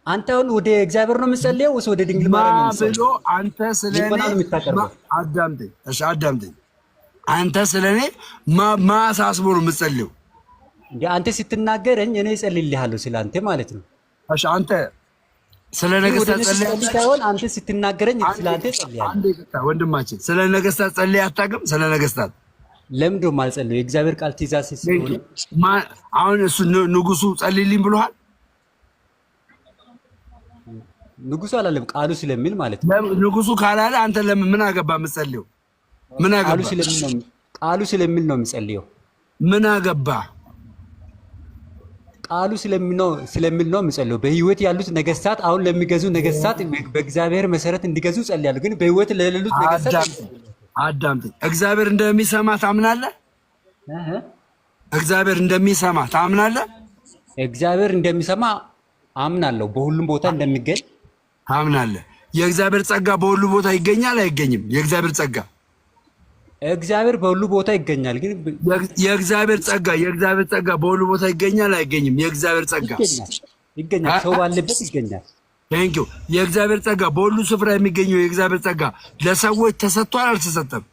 አንተ አሁን ወደ እግዚአብሔር ነው የምጸልየው ወይስ ወደ ድንግል ማርያም ነው ብሎ የምጸልየው? አንተ ስለኔ ልመና ነው የምታቀርበው? አዳምጠኝ። እሺ አዳምጠኝ። አንተ ስለኔ ማሳስቦ ነው የምጸልየው እንዴ? አንተ ስትናገረኝ እኔ እጸልይልሃለሁ ስለ አንተ ማለት ነው። እሺ አንተ ስለ ነገስታት ጸልይ ሳይሆን አንተ ስትናገረኝ ስለ አንተ እጸልያለሁ። አንዴ ወንድማችን ስለ ነገስታት ጸልይ አታውቅም? ስለ ነገስታት ለምን ደሞ አልጸልየው? የእግዚአብሔር ቃል ትእዛዝ ስለሆነ አሁን እሱ ንጉሱ ጸልይልኝ ብሎሃል? ንጉሱ አላለም፣ ቃሉ ስለሚል ማለት ነው። ንጉሱ ካላለ አንተ ለምን ምን አገባ የምትጸልየው? ምን አገባ? ቃሉ ስለሚል ነው የምጸልየው። ምን አገባ? ቃሉ ስለሚል ነው የምጸልየው። በህይወት ያሉት ነገስታት አሁን ለሚገዙ ነገስታት በእግዚአብሔር መሰረት እንዲገዙ ጸልያለሁ። ግን በህይወት ለሌሉት ነገስታት አዳምጠኝ። እግዚአብሔር እንደሚሰማ ታምናለህ? እግዚአብሔር እንደሚሰማ ታምናለህ? እግዚአብሔር እንደሚሰማ አምናለሁ። በሁሉም ቦታ እንደሚገኝ ታምናለህ? የእግዚአብሔር ጸጋ በሁሉ ቦታ ይገኛል አይገኝም? የእግዚአብሔር ጸጋ በሁሉ ቦታ ይገኛል። ግን የእግዚአብሔር ጸጋ በሁሉ ቦታ ይገኛል አይገኝም? የእግዚአብሔር ጸጋ ይገኛል። ሰው ባለበት ይገኛል። ቴንኪው። የእግዚአብሔር ጸጋ በሁሉ ስፍራ የሚገኘው የእግዚአብሔር ጸጋ ለሰዎች ተሰጥቷል አልተሰጠም?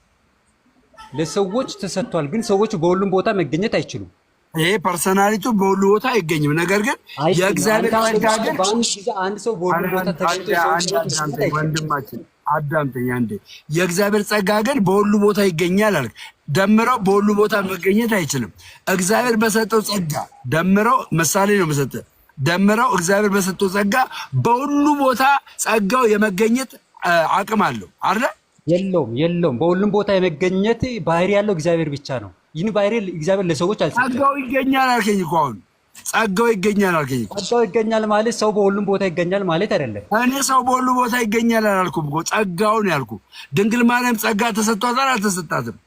ለሰዎች ተሰጥቷል። ግን ሰዎች በሁሉም ቦታ መገኘት አይችሉም። ይሄ ፐርሰናሊቱ በሁሉ ቦታ አይገኝም። ነገር ግን የእግዚአብሔር ጸጋ ግን አንድ ሰው በሁሉ ቦታ ተገኝቶ ወንድማችን አዳምጠኝ አንዴ። የእግዚአብሔር ጸጋ ግን በሁሉ ቦታ ይገኛል አልክ። ደምረው በሁሉ ቦታ መገኘት አይችልም። እግዚአብሔር በሰጠው ጸጋ ደምረው ምሳሌ ነው መሰጠህ። ደምረው እግዚአብሔር በሰጠው ጸጋ በሁሉ ቦታ ጸጋው የመገኘት አቅም አለው አይደል? የለውም። በሁሉም ቦታ የመገኘት ባህሪ ያለው እግዚአብሔር ብቻ ነው። ይህን ባህሪ እግዚአብሔር ለሰዎች አልሰጠም። ጸጋው ይገኛል አልከኝ እኮ አሁን። ጸጋው ይገኛል አልከኝ እኮ። ጸጋው ይገኛል ማለት ሰው በሁሉም ቦታ ይገኛል ማለት አይደለም። እኔ ሰው በሁሉ ቦታ ይገኛል አላልኩም እኮ፣ ጸጋውን ያልኩ። ድንግል ማርያም ጸጋ ተሰጥቷታል አልተሰጣትም?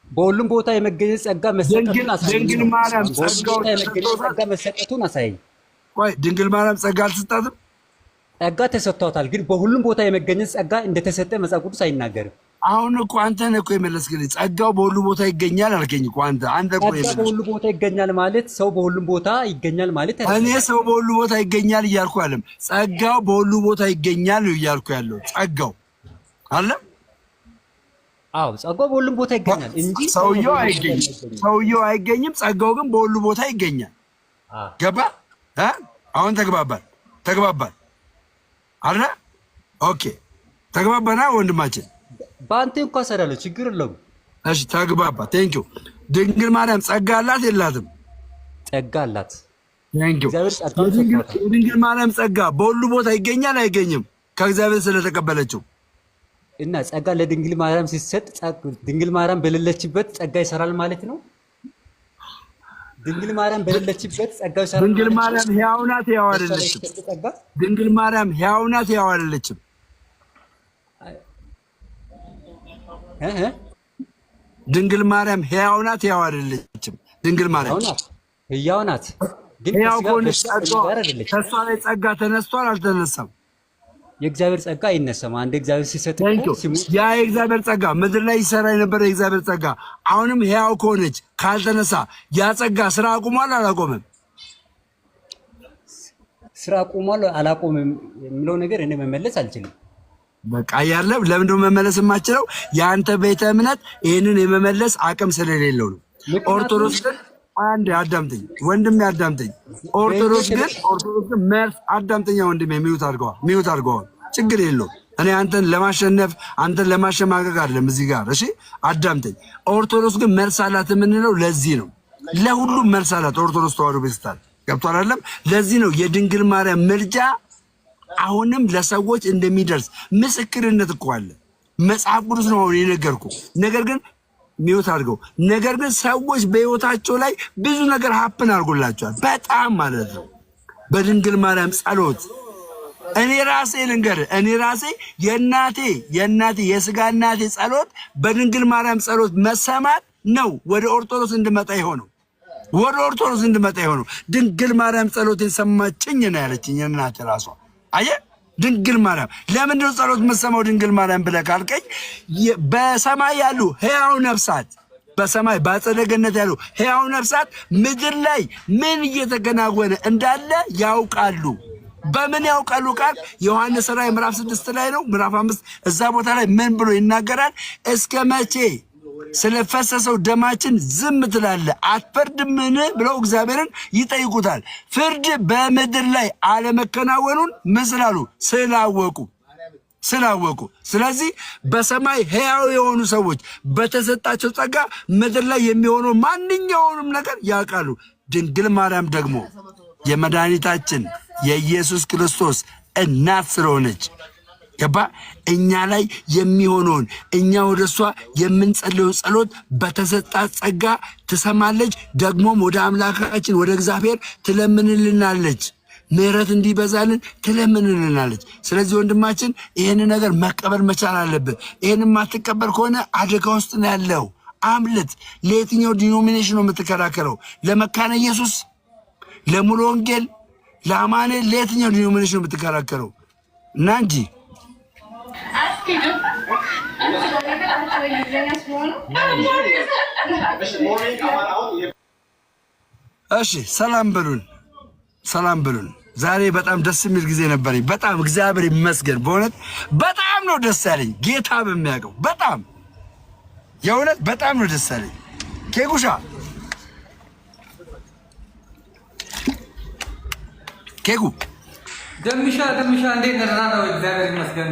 በሁሉም ቦታ የመገኘት ጸጋ መሰጠቱን አሳየኝ። ድንግል ማርያም ጸጋ መሰጠቱን አሳየኝ። ቆይ ድንግል ማርያም ጸጋ አልተሰጣትም? ጸጋ ተሰጥቷታል። ግን በሁሉም ቦታ የመገኘት ጸጋ እንደተሰጠ መጽሐፍ ቅዱስ አይናገርም። አሁን እኮ አንተ ነህ እኮ የመለስክልኝ። ጸጋው በሁሉ ቦታ ይገኛል አልከኝ እኮ አንተ እኮ የመለስክ። በሁሉ ቦታ ይገኛል ማለት ሰው በሁሉም ቦታ ይገኛል ማለት አይደለም። እኔ ሰው በሁሉ ቦታ ይገኛል እያልኩ አይደለም። ጸጋው በሁሉ ቦታ ይገኛል ነው እያልኩ ያለው። ጸጋው አለ። አዎ ጸጋው በሁሉም ቦታ ይገኛል እንጂ ሰውየው አይገኝም። ጸጋው ግን በሁሉ ቦታ ይገኛል። ገባ? አሁን ተግባባን አለ። ኦኬ ተግባባና ወንድማችን በአንተ እንኳን ሰራለሁ፣ ችግር የለውም። እሺ ተግባባ። ቴንኪው። ድንግል ማርያም ጸጋ አላት የላትም? ጸጋ አላት። ቴንኪው። የድንግል ማርያም ጸጋ በሁሉ ቦታ ይገኛል አይገኝም? ከእግዚአብሔር ስለተቀበለችው እና ጸጋ ለድንግል ማርያም ሲሰጥ ድንግል ማርያም በሌለችበት ጸጋ ይሰራል ማለት ነው። ድንግል ማርያም በሌለችበት ጸጋው ይሰራል። ድንግል ማርያም ሕያው ናት፣ ሕያው አይደለችም? ድንግል ማርያም ሕያው ናት፣ ሕያው አይደለችም? ድንግል ማርያም ሕያው ናት፣ ሕያው አይደለችም? ድንግል ማርያም ሕያው ናት። ግን ከእሷ ላይ ጸጋ ተነስቷል አልተነሳም? የእግዚአብሔር ጸጋ አይነሳም። አንድ እግዚአብሔር ሲሰጥ ያ የእግዚአብሔር ጸጋ ምድር ላይ ይሰራ የነበረ የእግዚአብሔር ጸጋ አሁንም ሕያው ከሆነች ካልተነሳ ያ ጸጋ ስራ አቁሟል አላቆመም? ስራ አቁሟል አላቆመም የሚለው ነገር እኔ መመለስ አልችልም። በቃ ያለ ለምንድነው መመለስ የማችለው? የአንተ ቤተ እምነት ይህንን የመመለስ አቅም ስለሌለው ነው። ኦርቶዶክስ ግን አንድ አዳምጠኝ ወንድሜ አዳምጠኝ። ኦርቶዶክስ ግን መልስ አዳምጠኛ ወንድሜ ሚዩት አድርገዋል። ችግር የለውም። እኔ አንተን ለማሸነፍ አንተን ለማሸማቀቅ አይደለም እዚህ ጋር። እሺ አዳምጠኝ። ኦርቶዶክስ ግን መልስ አላት የምንለው ለዚህ ነው። ለሁሉም መልስ አላት ኦርቶዶክስ ተዋሕዶ ቤተክርስቲያን። ገብቶሃል አይደለም? ለዚህ ነው የድንግል ማርያም ምልጃ አሁንም ለሰዎች እንደሚደርስ ምስክርነት እኮ አለ። መጽሐፍ ቅዱስ ነው አሁን የነገርኩህ። ነገር ግን ሚውት አድርገው። ነገር ግን ሰዎች በህይወታቸው ላይ ብዙ ነገር ሀፕን አድርጎላቸዋል። በጣም ማለት ነው በድንግል ማርያም ጸሎት። እኔ ራሴ የእናቴ የስጋ እናቴ ጸሎት በድንግል ማርያም ጸሎት መሰማት ነው ወደ ኦርቶዶክስ እንድመጣ የሆነው። ድንግል ማርያም ጸሎቴን ሰማችኝ ነው ያለችኝ እናቴ ራሷ። አየህ ድንግል ማርያም ለምንድን ነው ጸሎት መሰማው ድንግል ማርያም ብለህ ካልከኝ በሰማይ ያሉ ሕያው ነፍሳት በሰማይ በአጸደ ገነት ያሉ ሕያው ነፍሳት ምድር ላይ ምን እየተከናወነ እንዳለ ያውቃሉ። በምን ያውቃሉ ቃል ዮሐንስ ራዕይ ምዕራፍ 6 ላይ ነው ምዕራፍ 5 እዛ ቦታ ላይ ምን ብሎ ይናገራል? እስከ መቼ ስለፈሰሰው ደማችን ዝም ትላለህ? አትፈርድምን ብለው እግዚአብሔርን ይጠይቁታል። ፍርድ በምድር ላይ አለመከናወኑን ምን ስላሉ? ስላወቁ። ስለዚህ በሰማይ ሕያው የሆኑ ሰዎች በተሰጣቸው ጸጋ ምድር ላይ የሚሆነው ማንኛውንም ነገር ያውቃሉ። ድንግል ማርያም ደግሞ የመድኃኒታችን የኢየሱስ ክርስቶስ እናት ስለሆነች ገባ እኛ ላይ የሚሆነውን እኛ ወደ እሷ የምንጸልየው ጸሎት በተሰጣት ጸጋ ትሰማለች። ደግሞም ወደ አምላካችን ወደ እግዚአብሔር ትለምንልናለች። ምሕረት እንዲበዛልን ትለምንልናለች። ስለዚህ ወንድማችን ይህን ነገር መቀበል መቻል አለብን። ይህን የማትቀበል ከሆነ አደጋ ውስጥ ነው ያለው። አምልጥ። ለየትኛው ዲኖሚኔሽን ነው የምትከራከረው? ለመካነ ኢየሱስ፣ ለሙሉ ወንጌል፣ ለአማኑኤል፣ ለየትኛው ዲኖሚኔሽን ነው የምትከራከረው? እና እንጂ እሺ፣ ሰላም በሉን። ዛሬ በጣም ደስ የሚል ጊዜ ነበረኝ። በጣም እግዚአብሔር ይመስገን። በእውነት በጣም ነው ደስ ያለኝ። ጌታ በሚያውቀው በጣም የእውነት በጣም ነው ደስ ያለኝ። ኬኩሻ ኬኩ ደምሻ እንዴት ነህ? ደህና ነው፣ እግዚአብሔር ይመስገን።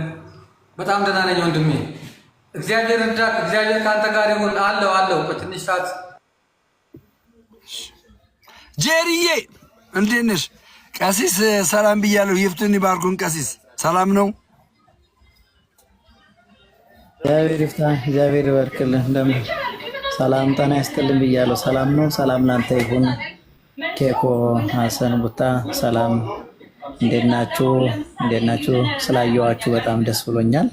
በጣም ደህና ነኝ ወንድሜ። እግዚአብሔር እርዳት። እግዚአብሔር ከአንተ ጋር ይሁን። አለው በትንሽ ሰዓት። ጄሪዬ እንዴት ነሽ? ቀሲስ ሰላም ብያለሁ። ይፍቱን ይባርኩን። ቀሲስ ሰላም ነው? እግዚአብሔር ይፍታ፣ እግዚአብሔር ይባርክልን። እንደምን ሰላም ጤና ይስጥልን ብያለሁ። ሰላም ነው። ሰላም ላንተ ይሁን። ኬኮ ሀሰን ቡታ ሰላም፣ እንዴት ናችሁ? ስላየኋችሁ በጣም ደስ ብሎኛል።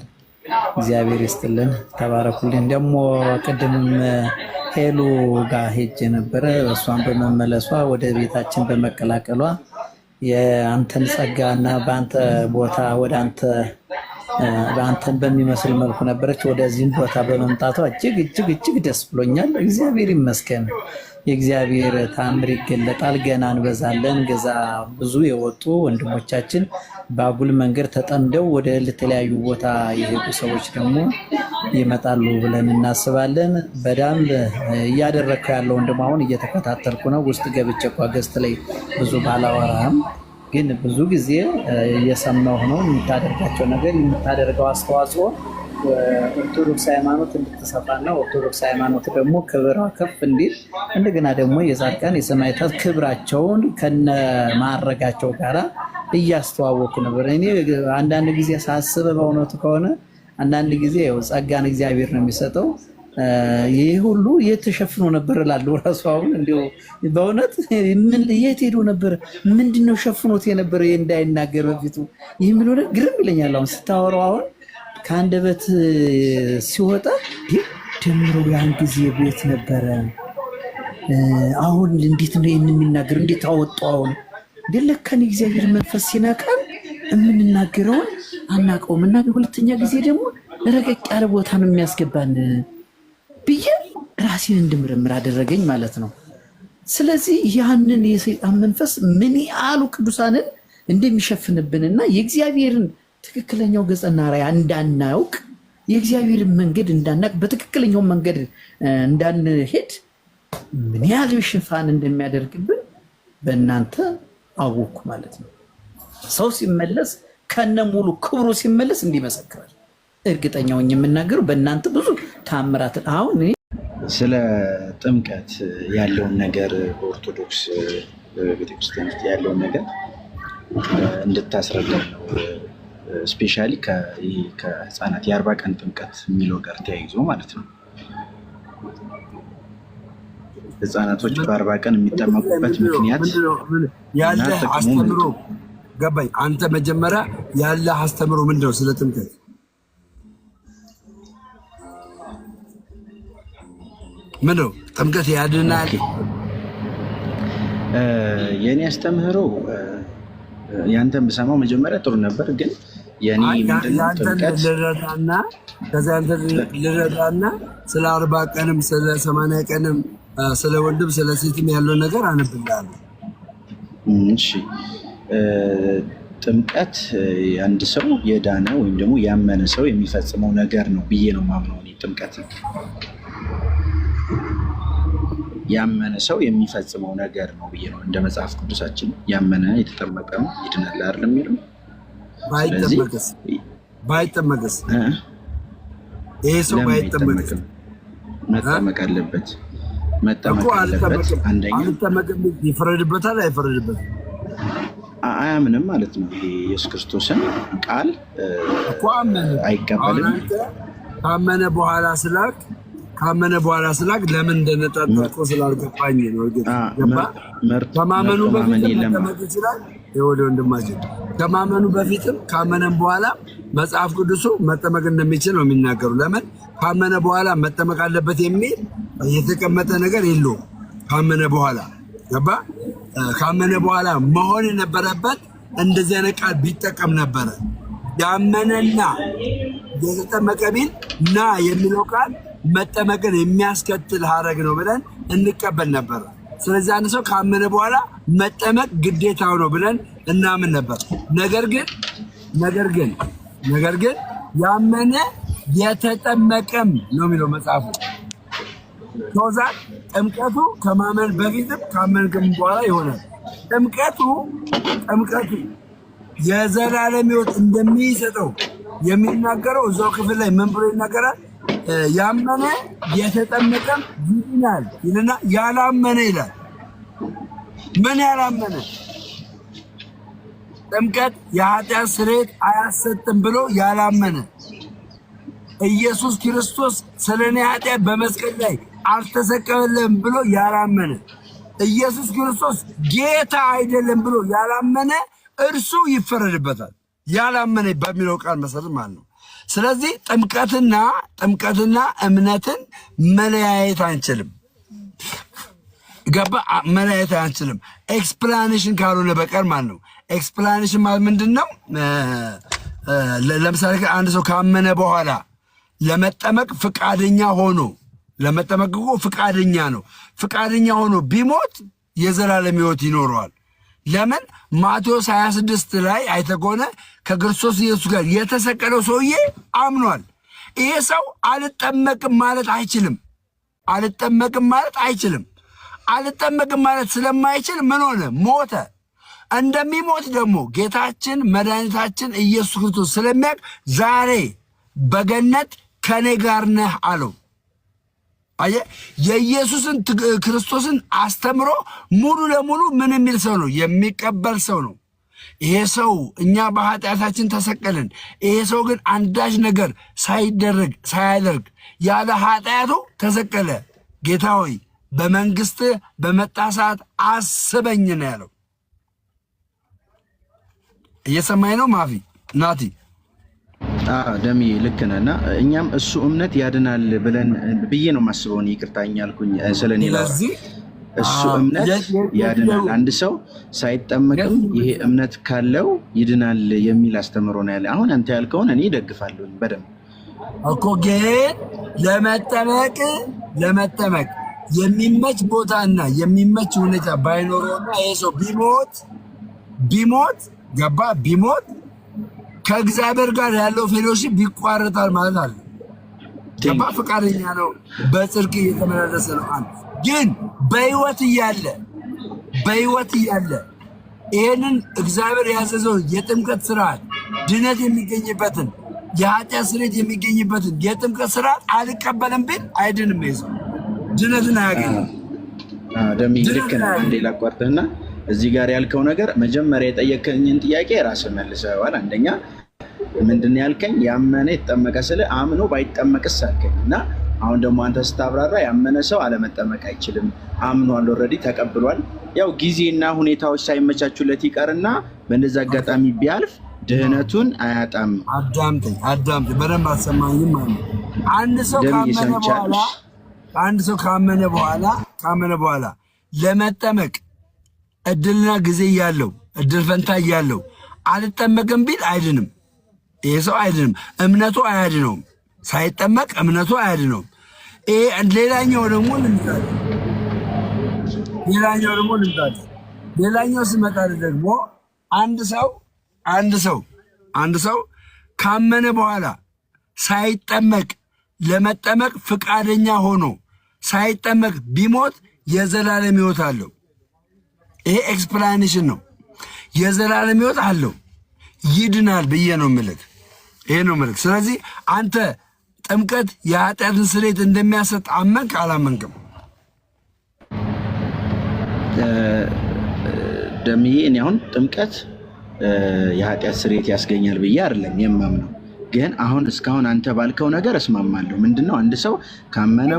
እግዚአብሔር ይስጥልን፣ ተባረኩልን። ደግሞ ቅድም ሄሉ ጋር ሄጄ ነበረ። እሷን በመመለሷ ወደ ቤታችን በመቀላቀሏ የአንተን ጸጋና በአንተ ቦታ ወደ አንተን በሚመስል መልኩ ነበረች። ወደዚህም ቦታ በመምጣቷ እጅግ ደስ ብሎኛል። እግዚአብሔር ይመስገን። የእግዚአብሔር ታምር ይገለጣል። ገና እንበዛለን። ገዛ ብዙ የወጡ ወንድሞቻችን በአጉል መንገድ ተጠምደው ወደ ተለያዩ ቦታ የሄዱ ሰዎች ደግሞ ይመጣሉ ብለን እናስባለን። በደንብ እያደረግከው ያለው ወንድም አሁን እየተከታተልኩ ነው። ውስጥ ገብቼ እኮ ገስት ላይ ብዙ ባላወራም ግን ብዙ ጊዜ እየሰማሁ ነው። የምታደርጋቸው ነገር የምታደርገው አስተዋጽኦ ኦርቶዶክስ ሃይማኖት እንድትሰፋና ኦርቶዶክስ ሃይማኖት ደግሞ ክብሯ ከፍ እንዲል እንደገና ደግሞ የጻድቃን የሰማዕታት ክብራቸውን ከነ ማዕረጋቸው ጋራ እያስተዋወቁ ነበር። እኔ አንዳንድ ጊዜ ሳስብ በእውነቱ ከሆነ አንዳንድ ጊዜ ጸጋን እግዚአብሔር ነው የሚሰጠው። ይህ ሁሉ የተሸፍኖ ነበር እላለሁ። ራሱ አሁን እንዲያው በእውነት የት ሄዶ ነበር? ምንድነው ሸፍኖት የነበረ እንዳይናገር በፊቱ የሚለው ነገር ግርም ይለኛል። አሁን ስታወራው አሁን ከአንደበት ሲወጣ ደምሮ ያን ጊዜ ቤት ነበረ። አሁን እንዴት ነው የሚናገር? እንዴት አወጣው? አሁን ለከን እግዚአብሔር መንፈስ ሲነካን የምንናገረውን አናውቀውም። እና ሁለተኛ ጊዜ ደግሞ ረቀቅ ያለ ቦታ ነው የሚያስገባን ብዬ ራሴን እንድምርምር አደረገኝ ማለት ነው። ስለዚህ ያንን የሰይጣን መንፈስ ምን ያሉ ቅዱሳንን እንደሚሸፍንብንና የእግዚአብሔርን ትክክለኛው ገጽና ራእይ እንዳናውቅ የእግዚአብሔርን መንገድ እንዳናውቅ በትክክለኛው መንገድ እንዳንሄድ ምን ያህል ሽፋን እንደሚያደርግብን በእናንተ አወኩ ማለት ነው። ሰው ሲመለስ ከነ ሙሉ ክብሩ ሲመለስ እንዲመሰክራል እርግጠኛው የምናገረው በእናንተ ብዙ ታምራት። አሁን ስለ ጥምቀት ያለውን ነገር በኦርቶዶክስ ቤተክርስቲያን ውስጥ ያለውን ነገር እንድታስረዳ ነው። ስፔሻሊ ከህፃናት የ40 ቀን ጥምቀት የሚለው ጋር ተያይዞ ማለት ነው። ህፃናቶች በ40 ቀን የሚጠመቁበት ምክንያት ያለ አስተምሮ ገባኝ። አንተ መጀመሪያ ያለ አስተምሮ ምንድነው ስለ ጥምቀት? ምነው ጥምቀት ያድናል? የኔ አስተምህሮ ያንተን ብሰማው መጀመሪያ ጥሩ ነበር፣ ግን የኔ ምንድነው ጥምቀት ልረዳና ከዛ አንተ ልረዳና ስለ 40 ቀንም ስለ 80 ቀንም ስለ ወንድም ስለ ሴትም ያለው ነገር አንብላለሁ። እሺ ጥምቀት አንድ ሰው የዳነ ወይም ደግሞ ያመነ ሰው የሚፈጽመው ነገር ነው ብዬ ነው የማምነው። ጥምቀት ያመነ ሰው የሚፈጽመው ነገር ነው ብዬ ነው እንደ መጽሐፍ ቅዱሳችን ያመነ የተጠመቀም ይድናል አይደለም የሚለው። ባይጠመቅስ ይሄ ሰው ባይጠመቅስ መጠመቅ አለበት። መጠመቅ አለበት። አንደኛ አልጠመቅም ይፈረድበታል አይፈረድበትም? አያምንም ማለት ነው። ይሄ ኢየሱስ ክርስቶስን ቃል አይቀበልም። ካመነ በኋላ ስላክ ለምን እንደነጣጣቆ ስላልገባኝ ነው። ከማመኑ በፊት መጠመቅ ይችላል። ወደ ወንድማችን ከማመኑ በፊትም ካመነም በኋላ መጽሐፍ ቅዱሱ መጠመቅ እንደሚችል ነው የሚናገሩ። ለምን ካመነ በኋላ መጠመቅ አለበት የሚል የተቀመጠ ነገር የለውም። ካመነ በኋላ ገባ። ካመነ በኋላ መሆን የነበረበት እንደዚህ አይነት ቃል ቢጠቀም ነበረ። ያመነና የተጠመቀ ቢል ና የሚለው ቃል መጠመቅን የሚያስከትል ሀረግ ነው ብለን እንቀበል ነበር። ስለዚህ አንድ ሰው ካመነ በኋላ መጠመቅ ግዴታው ነው ብለን እናምን ነበር። ነገር ግን ያመነ የተጠመቀም ነው የሚለው መጽሐፉ። ከዛ ጥምቀቱ ከማመን በፊትም ካመንክም በኋላ ይሆናል። ጥምቀቱ የዘላለም ሕይወት እንደሚሰጠው የሚናገረው እዛው ክፍል ላይ ምን ብሎ ይናገራል? ያመነ የተጠመቀም ይድናል ይልና ያላመነ ይላል። ምን ያላመነ? ጥምቀት የኃጢአት ስርየት አያሰጥም ብሎ ያላመነ፣ ኢየሱስ ክርስቶስ ስለኔ ኃጢአት በመስቀል ላይ አልተሰቀለም ብሎ ያላመነ፣ ኢየሱስ ክርስቶስ ጌታ አይደለም ብሎ ያላመነ እርሱ ይፈረድበታል። ያላመነ በሚለው ቃል መሰረት ማለት ነው። ስለዚህ ጥምቀትና እምነትን መለያየት አንችልም። ገባ? መለያየት አንችልም ኤክስፕላኔሽን ካልሆነ በቀር ማለት ነው። ኤክስፕላኔሽን ማለት ምንድን ነው? ለምሳሌ አንድ ሰው ካመነ በኋላ ለመጠመቅ ፍቃደኛ ሆኖ ለመጠመቅ እኮ ፍቃደኛ ነው። ፍቃደኛ ሆኖ ቢሞት የዘላለም ሕይወት ይኖረዋል። ለምን? ማቴዎስ 26 ላይ አይተህ ከሆነ ከክርስቶስ ኢየሱስ ጋር የተሰቀለው ሰውዬ አምኗል። ይሄ ሰው አልጠመቅም ማለት አይችልም። አልጠመቅም ማለት ስለማይችል ምን ሆነ? ሞተ። እንደሚሞት ደግሞ ጌታችን መድኃኒታችን ኢየሱስ ክርስቶስ ስለሚያውቅ ዛሬ በገነት ከኔ ጋር ነህ አለው። አየህ፣ የኢየሱስን ክርስቶስን አስተምሮ ሙሉ ለሙሉ ምን የሚል ሰው ነው? የሚቀበል ሰው ነው። ይሄ ሰው እኛ በኃጢአታችን ተሰቀልን፣ ይሄ ሰው ግን አንዳች ነገር ሳያደርግ ያለ ኃጢአቱ ተሰቀለ። ጌታ ሆይ በመንግስት በመጣ ሰዓት አስበኝ ነው ያለው። እየሰማኝ ነው ማፊ ናቲ? ደሚ ልክ ነህ። እና እኛም እሱ እምነት ያድናል ብዬ ነው የማስበው። ይቅርታኝ አልኩኝ ስለኔ። እሱ እምነት ያድናል። አንድ ሰው ሳይጠመቅም ይሄ እምነት ካለው ይድናል የሚል አስተምሮ ነው ያለ። አሁን አንተ ያልከውን እኔ ደግፋለሁ በደንብ እኮ። ግን ለመጠመቅ የሚመች ቦታና የሚመች ሁኔታ ባይኖረውና ይሄ ሰው ቢሞት ገባ ቢሞት ከእግዚአብሔር ጋር ያለው ፌሎሺፕ ይቋረጣል ማለት አለ። ገባ? ፈቃደኛ ነው፣ በጽድቅ እየተመላለሰ ነው። ግን በህይወት እያለ ይህንን እግዚአብሔር ያዘዘውን የጥምቀት ስርዓት ድነት የሚገኝበትን የኃጢአት ስርየት የሚገኝበትን የጥምቀት ስርዓት አልቀበልም ቢል አይድንም። ይዘው ድነትን አያገኝም። ደሚ ልክ ነህ። አንዴ ላቋርጥህና እዚህ ጋር ያልከው ነገር መጀመሪያ የጠየቀኝን ጥያቄ ራስህ መልሰዋል። አንደኛ ምንድን ያልከኝ? ያመነ የተጠመቀ ስለ አምኖ ባይጠመቅስ አልከኝ። እና አሁን ደግሞ አንተ ስታብራራ ያመነ ሰው አለመጠመቅ አይችልም። አምኗል፣ ኦልሬዲ ተቀብሏል። ያው ጊዜና ሁኔታዎች ሳይመቻቹለት ይቀርና በእንደዛ አጋጣሚ ቢያልፍ ድህነቱን አያጣም። አዳምጠኝ በደንብ አሰማኝም ማለት አንድ ሰው ካመነ በኋላ ለመጠመቅ እድልና ጊዜ እያለው እድል ፈንታ እያለው አልጠመቅም ቢል አይድንም። ይሄ ሰው አይድንም። እምነቱ አያድነውም። ሳይጠመቅ እምነቱ አያድነውም። ሌላኛው ደግሞ ልምጣት ሌላኛው ስመጣ ደግሞ አንድ ሰው ካመነ በኋላ ሳይጠመቅ ለመጠመቅ ፍቃደኛ ሆኖ ሳይጠመቅ ቢሞት የዘላለም ሕይወት አለው። ይሄ ኤክስፕላኔሽን ነው። የዘላለም ሕይወት አለው፣ ይድናል ብዬ ነው ምልክ። ይሄ ነው ምልክ። ስለዚህ አንተ ጥምቀት የኃጢአትን ስርየት እንደሚያሰጥ አመንክ አላመንክም? ደምዬ እኔ አሁን ጥምቀት የኃጢአት ስርየት ያስገኛል ብዬ አይደለም የማምነው። ግን አሁን እስካሁን አንተ ባልከው ነገር እስማማለሁ። ምንድነው አንድ ሰው ካመነ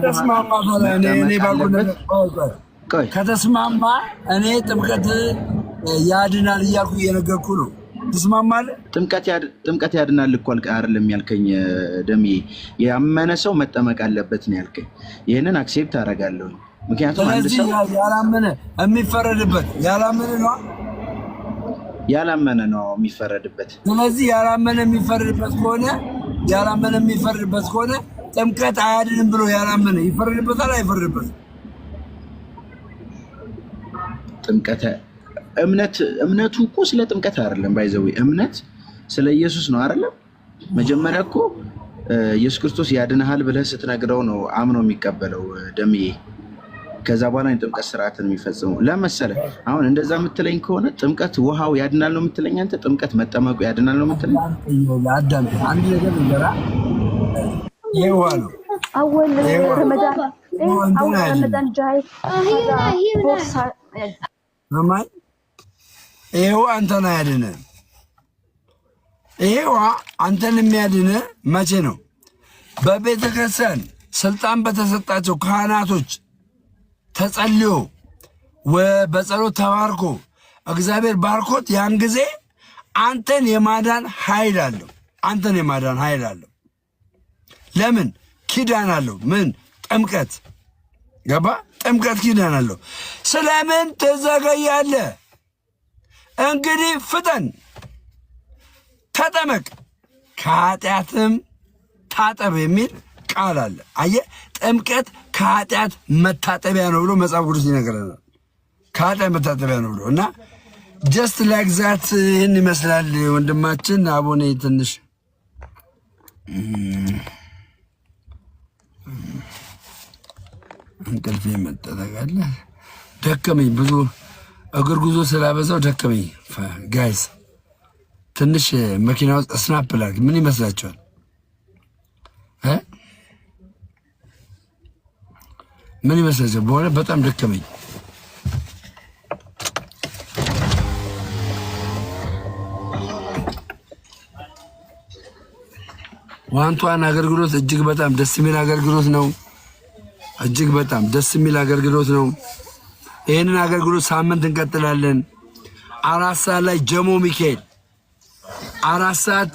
ከተስማማ እኔ ጥምቀት ያድናል እያልኩ እየነገርኩ ነው። ትስማማለህ? ጥምቀት ያድናል እኮ አይደለም ያልከኝ ደምዬ። ያመነ ሰው መጠመቅ አለበት ነው ያልከኝ። ይህንን አክሴፕት አደርጋለሁ። ምክንያቱም አንድ ሰው ያላመነ የሚፈረድበት ያላመነ ነው የሚፈረድበት። ስለዚህ ያላመነ የሚፈረድበት ከሆነ ጥምቀት አያድንም ብሎ ያላመነ ይፈረድበታል አይፈረድበትም? ጥምቀት እምነቱ እኮ ስለ ጥምቀት አይደለም። ባይዘዌ እምነት ስለ ኢየሱስ ነው አይደለም። መጀመሪያ እኮ ኢየሱስ ክርስቶስ ያድንሃል ብለህ ስትነግረው ነው አምኖ የሚቀበለው ደምዬ። ከዛ በኋላ የጥምቀት ስርዓትን የሚፈጽመው ለመሰለ። አሁን እንደዛ የምትለኝ ከሆነ ጥምቀት ውሃው ያድናል ነው የምትለኝ አንተ? ጥምቀት መጠመቁ ያድናል ነው የምትለኝ? አንድ ነገር እንገራ ይሄ ውሃ ነው። ይሄው አንተን አያድንህ። ይሄው አንተን የሚያድንህ መቼ ነው? በቤተ ክርስቲያን ስልጣን በተሰጣቸው ካህናቶች ተጸልዮ በጸሎት ተባርኮ እግዚአብሔር ባርኮት ያን ጊዜ አንተን የማዳን ኃይል አለው። ለምን? ኪዳን አለው። ምን? ጥምቀት። ገባ? ጥምቀት ኪዳን አለው። ስለምን ትዘገያለህ? እንግዲህ ፍጠን፣ ተጠመቅ፣ ከኃጢአትም ታጠብ የሚል ቃል አለ። አየህ፣ ጥምቀት ከኃጢአት መታጠቢያ ነው ብሎ መጽሐፍ ቅዱስ ይነግረናል። ከኃጢአት መታጠቢያ ነው ብሎ እና ጀስት ላይክ ዛት ይህን ይመስላል ወንድማችን አቡነ። ትንሽ እንቅልፍ መጣ ታውቃለህ። ደከመኝ፣ ብዙ እግር ጉዞ ስላበዛው ደከመኝ። ጋይስ ትንሽ መኪና ውስጥ ስናፕ ላድርግ። ምን ይመስላችኋል? ምን ይመስላችኋል? በሆነ በጣም ደከመኝ። ዋንቷን አገልግሎት እጅግ በጣም ደስ የሚል አገልግሎት ነው። እጅግ በጣም ደስ የሚል አገልግሎት ነው። ይህንን አገልግሎት ሳምንት እንቀጥላለን። 4 ሰዓት ላይ ጀሞ ሚካኤል 4 ሰዓት